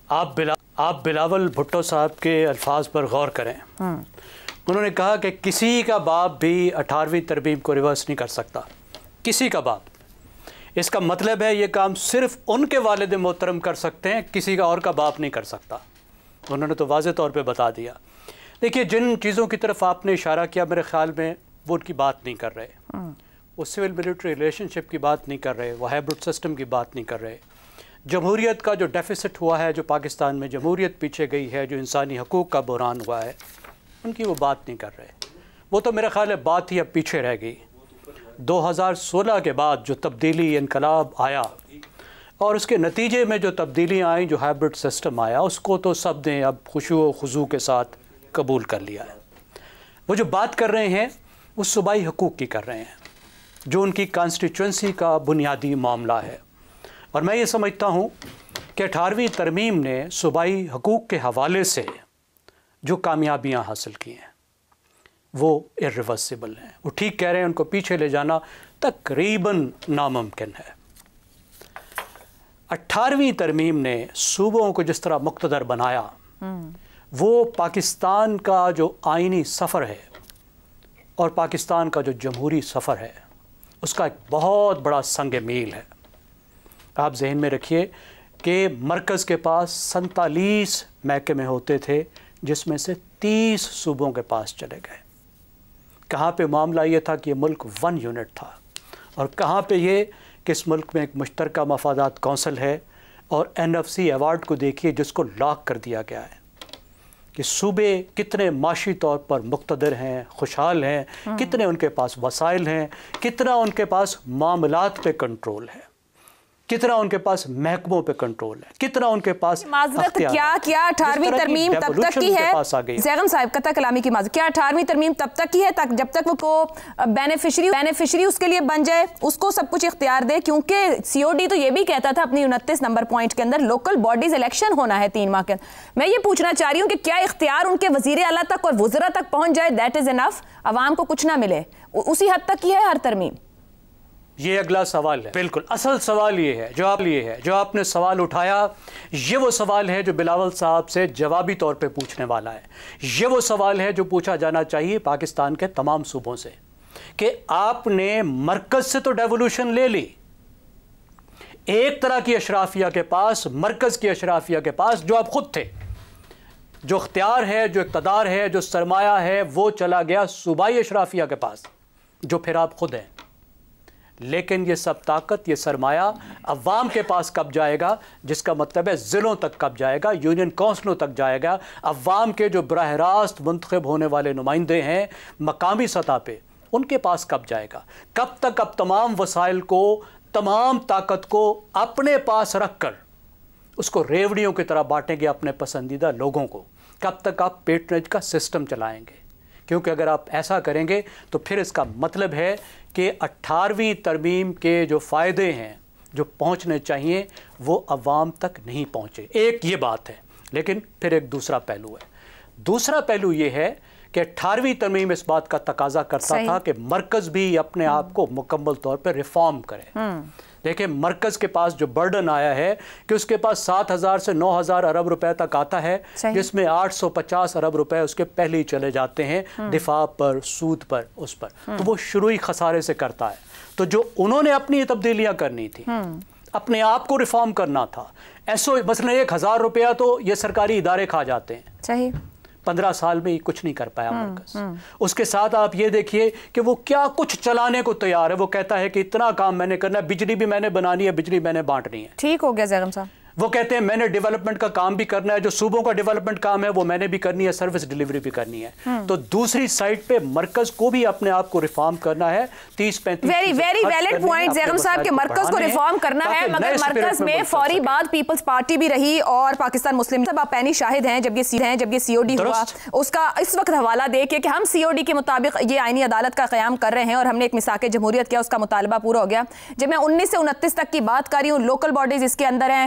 آپ بلاول بھٹو صاحب کے الفاظ پر غور کریں. انہوں نے کہا کہ کسی کا باپ بھی 18ویں ترمیم کو ریورس نہیں کر سکتا. کسی کا باپ. اس کا مطلب ہے یہ کام صرف ان کے والد محترم کر سکتے ہیں, کسی کا اور کا باپ نہیں کر سکتا. انہوں نے تو واضح طور پہ بتا دیا. دیکھیے جن چیزوں کی طرف آپ نے اشارہ کیا میرے خیال میں وہ ان کی بات نہیں کر رہے. وہ سول ملٹری ریلیشن شپ کی بات نہیں کر رہے, وہ ہائبرڈ سسٹم کی بات نہیں کر رہے. جمہوریت کا جو ڈیفیسٹ ہوا ہے, جو پاکستان میں جمہوریت پیچھے گئی ہے, جو انسانی حقوق کا بحران ہوا ہے, ان کی وہ بات نہیں کر رہے. وہ تو میرے خیال ہے بات ہی اب پیچھے رہ گئی. 2016 کے بعد جو تبدیلی انقلاب آیا اور اس کے نتیجے میں جو تبدیلیاں آئیں, جو ہائبرڈ سسٹم آیا, اس کو تو سب نے اب خشوع و خضوع کے ساتھ قبول کر لیا ہے. وہ جو بات کر رہے ہیں وہ صوبائی حقوق کی کر رہے ہیں, جو ان کی کانسٹیچوئنسی کا بنیادی معاملہ ہے. اور میں یہ سمجھتا ہوں کہ 18ویں ترمیم نے صوبائی حقوق کے حوالے سے جو کامیابیاں حاصل کی ہیں وہ irreversible ہیں. وہ ٹھیک کہہ رہے ہیں, ان کو پیچھے لے جانا تقریباً ناممکن ہے. 18ویں ترمیم نے صوبوں کو جس طرح مقتدر بنایا, وہ پاکستان کا جو آئینی سفر ہے اور پاکستان کا جو جمہوری سفر ہے اس کا ایک بہت بڑا سنگ میل ہے. آپ ذہن میں رکھیے کہ مرکز کے پاس 47 محکمے ہوتے تھے, جس میں سے 30 صوبوں کے پاس چلے گئے. کہاں پہ معاملہ یہ تھا کہ یہ ملک 1 یونٹ تھا, اور کہاں پہ یہ کہ اس ملک میں ایک مشترکہ مفادات کونسل ہے. اور NFC ایوارڈ کو دیکھیے جس کو لاک کر دیا گیا ہے کہ صوبے کتنے معاشی طور پر مقتدر ہیں, خوشحال ہیں, کتنے ان کے پاس وسائل ہیں, کتنا ان کے پاس معاملات پہ کنٹرول ہے, کتنا ان کے پاس محکموں پہ کنٹرول ہے, کتنا ان کے پاس معذرت کیا 18ویں ترمیم تب تک کی ہے. زیغم صاحب قطع کلامی کی معذرت, کیا 18ویں ترمیم تب تک کی ہے جب تک وہ کو بینیفیشری اس کے لیے بن جائے, اس کو سب کچھ اختیار دے. کیونکہ COD تو یہ بھی کہتا تھا اپنی 29 نمبر پوائنٹ کے اندر لوکل باڈیز الیکشن ہونا ہے 3 ماہ کے. میں یہ پوچھنا چاہ رہی ہوں کہ کیا اختیار ان کے وزیر اعلیٰ تک اور وزراء تک پہنچ جائے دیٹ از انف, عوام کو کچھ نہ ملے, اسی حد تک کی ہے ہر ترمیم؟ یہ اگلا سوال ہے. بالکل اصل سوال یہ ہے جو آپ نے سوال اٹھایا, یہ وہ سوال ہے جو بلاول صاحب سے جوابی طور پہ پوچھنے والا ہے. یہ وہ سوال ہے جو پوچھا جانا چاہیے پاکستان کے تمام صوبوں سے کہ آپ نے مرکز سے تو ڈیولوشن لے لی, ایک طرح کی اشرافیہ کے پاس, مرکز کی اشرافیہ کے پاس جو آپ خود تھے, جو اختیار ہے, جو اقتدار ہے, جو سرمایہ ہے, وہ چلا گیا صوبائی اشرافیہ کے پاس جو پھر آپ خود ہیں. لیکن یہ سب طاقت, یہ سرمایہ عوام کے پاس کب جائے گا, جس کا مطلب ہے ضلعوں تک کب جائے گا, یونین کونسلوں تک جائے گا, عوام کے جو براہ راست منتخب ہونے والے نمائندے ہیں مقامی سطح پہ, ان کے پاس کب جائے گا. کب تک اب تمام وسائل کو, تمام طاقت کو اپنے پاس رکھ کر اس کو ریوڑیوں کی طرح بانٹیں گے اپنے پسندیدہ لوگوں کو. کب تک آپ پیٹرنیج کا سسٹم چلائیں گے؟ کیونکہ اگر آپ ایسا کریں گے تو پھر اس کا مطلب ہے کہ 18ویں ترمیم کے جو فائدے ہیں, جو پہنچنے چاہیے, وہ عوام تک نہیں پہنچے. ایک یہ بات ہے, لیکن پھر ایک دوسرا پہلو ہے. دوسرا پہلو یہ ہے کہ 18ویں ترمیم اس بات کا تقاضا کرتا تھا کہ مرکز بھی اپنے آپ کو مکمل طور پر ریفارم کرے. دیکھیں مرکز کے پاس جو برڈن آیا ہے کہ اس کے پاس 7,000 سے 9,000 ارب روپے تک آتا ہے, جس میں 850 ارب روپے اس کے پہلے ہی چلے جاتے ہیں دفاع پر, سود پر, اس پر. تو وہ شروعی خسارے سے کرتا ہے. تو جو انہوں نے اپنی تبدیلیاں کرنی تھی, اپنے آپ کو ریفارم کرنا تھا, مثلا 1,000 روپیہ تو یہ سرکاری ادارے کھا جاتے ہیں. صحیح. 15 سال میں کچھ نہیں کر پایا مرکز. اس کے ساتھ آپ یہ دیکھیے کہ وہ کیا کچھ چلانے کو تیار ہے. وہ کہتا ہے کہ اتنا کام میں نے کرنا ہے, بجلی بھی میں نے بنانی ہے, بجلی میں نے بانٹنی ہے. ٹھیک ہو گیا زیغم صاحب. وہ کہتے ہیں میں نے ڈیولپمنٹ کا کام بھی کرنا ہے, جو صوبوں کا ڈیولپمنٹ کام ہے وہ میں نے بھی کرنی ہے, سروس ڈیلیوری بھی کرنی ہے. تو دوسری سائٹ پہ مرکز کو بھی اپنے آپ کو ریفارم کرنا ہے. 30-35 ویری ویلڈ پوائنٹ زیغم صاحب کے مرکز کو ریفارم کرنا ہے, مگر مرکز میں فوری بعد پیپلز پارٹی بھی رہی اور پاکستان مسلم لیگ. آپ پہلی شاہد ہیں جب یہ COD ہوا, اس کا اس وقت حوالہ دے کہ ہم COD کے مطابق یہ آئینی عدالت کا قیام کر رہے ہیں اور ہم نے ایک میثاق جمہوریت کیا, اس کا مطالبہ پورا ہو گیا. جب میں 19 سے 29 تک کی بات کر رہی ہوں, لوکل باڈیز اس کے اندر ہیں,